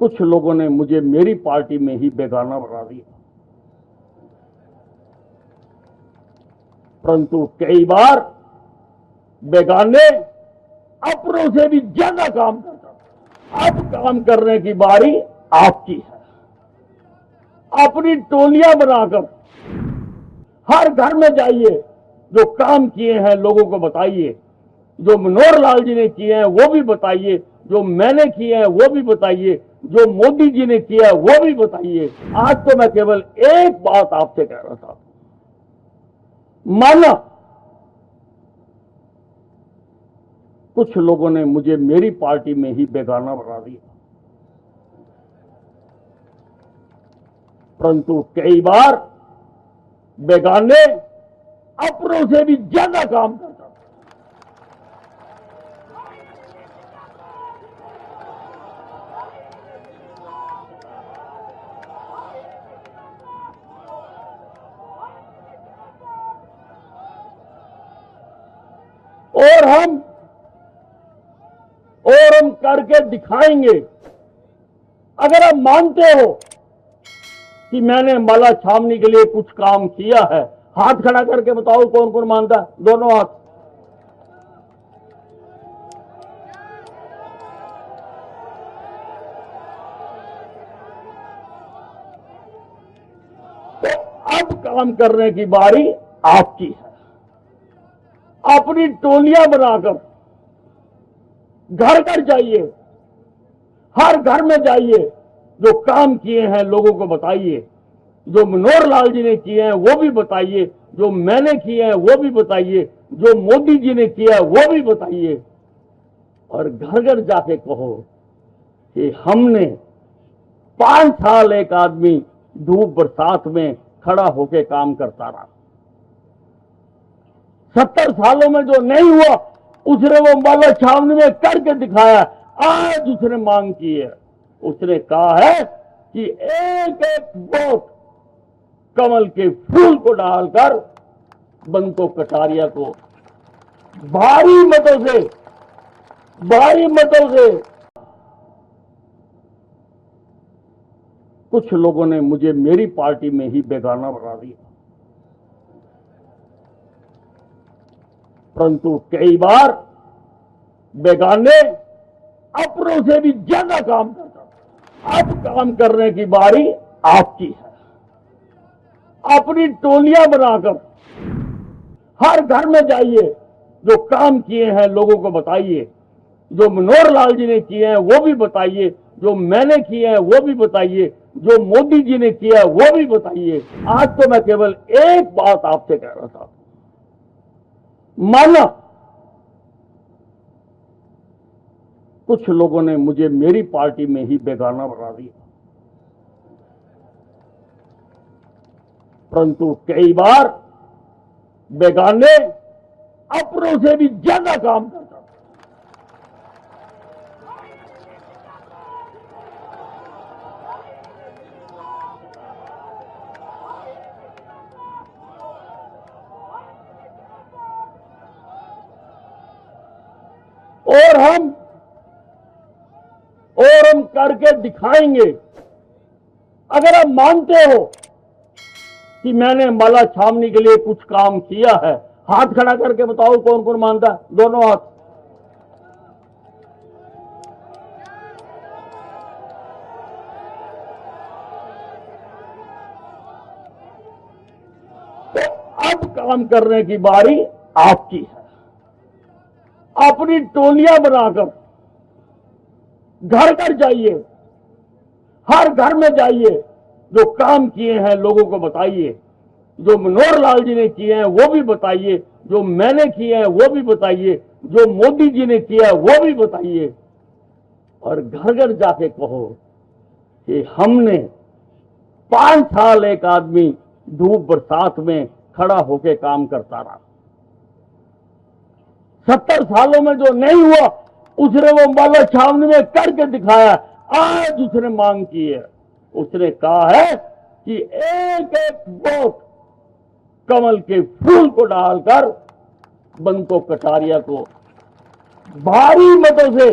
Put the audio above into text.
कुछ लोगों ने मुझे मेरी पार्टी में ही बेगाना बना दिया, परंतु कई बार बेगाने अपनों से भी ज्यादा काम करता। अब काम करने की बारी आपकी है। अपनी टोलियां बनाकर हर घर में जाइए, जो काम किए हैं लोगों को बताइए, जो मनोहर लाल जी ने किए हैं वो भी बताइए, जो मैंने किए हैं वो भी बताइए, जो मोदी जी ने किया है वो भी बताइए। आज तो मैं केवल एक बात आपसे कह रहा था, माना कुछ लोगों ने मुझे मेरी पार्टी में ही बेगाना बना दिया, परंतु कई बार बेगाने अपनों से भी ज्यादा काम करता। और हम करके दिखाएंगे। अगर आप मानते हो कि मैंने माला छावनी के लिए कुछ काम किया है, हाथ खड़ा करके बताओ कौन कौन मानता है? दोनों हाथ। तो अब काम करने की बारी आपकी है। अपनी टोलियां बनाकर घर घर जाइए, हर घर में जाइए, जो काम किए हैं लोगों को बताइए, जो मनोहर लाल जी ने किए हैं वो भी बताइए, जो मैंने किए हैं वो भी बताइए, जो मोदी जी ने किया है वो भी बताइए। और घर घर जाके कहो कि हमने 5 साल एक आदमी धूप बरसात में खड़ा होके काम करता रहा, 70 सालों में जो नहीं हुआ उसने वो माला छावनी में करके दिखाया। आज उसने मांग की है, उसने कहा है कि एक एक वोट कमल के फूल को डालकर बंतो कटारिया को भारी मतों से कुछ लोगों ने मुझे मेरी पार्टी में ही बेगाना बना दिया, परंतु कई बार बेगाने अपनों से भी ज्यादा काम करता। अब काम करने की बारी आपकी है। अपनी टोलियां बनाकर हर घर में जाइए, जो काम किए हैं लोगों को बताइए, जो मनोहर लाल जी ने किए हैं वो भी बताइए, जो मैंने किए हैं वो भी बताइए, जो मोदी जी ने किया है वो भी बताइए। आज तो मैं केवल एक बात आपसे कह रहा था, माना कुछ लोगों ने मुझे मेरी पार्टी में ही बेगाना बना दिया, परंतु कई बार बेगाने अपनों से भी ज्यादा काम करता। और हम करके दिखाएंगे। अगर आप मानते हो कि मैंने माला छावनी के लिए कुछ काम किया है, हाथ खड़ा करके बताओ कौन कौन मानता है? दोनों हाथ। तो अब काम करने की बारी आपकी है। अपनी टोलियां बनाकर घर घर जाइए, हर घर में जाइए, जो काम किए हैं लोगों को बताइए, जो मनोहर लाल जी ने किए हैं वो भी बताइए, जो मैंने किए हैं वो भी बताइए, जो मोदी जी ने किया है वो भी बताइए। और घर घर जाके कहो कि हमने 5 साल एक आदमी धूप बरसात में खड़ा होके काम करता रहा, 70 सालों में जो नहीं हुआ उसने वो माला छावनी में करके दिखाया। आज उसने मांग की है, उसने कहा है कि एक एक वोट कमल के फूल को डालकर बंतो कटारिया को भारी मतों से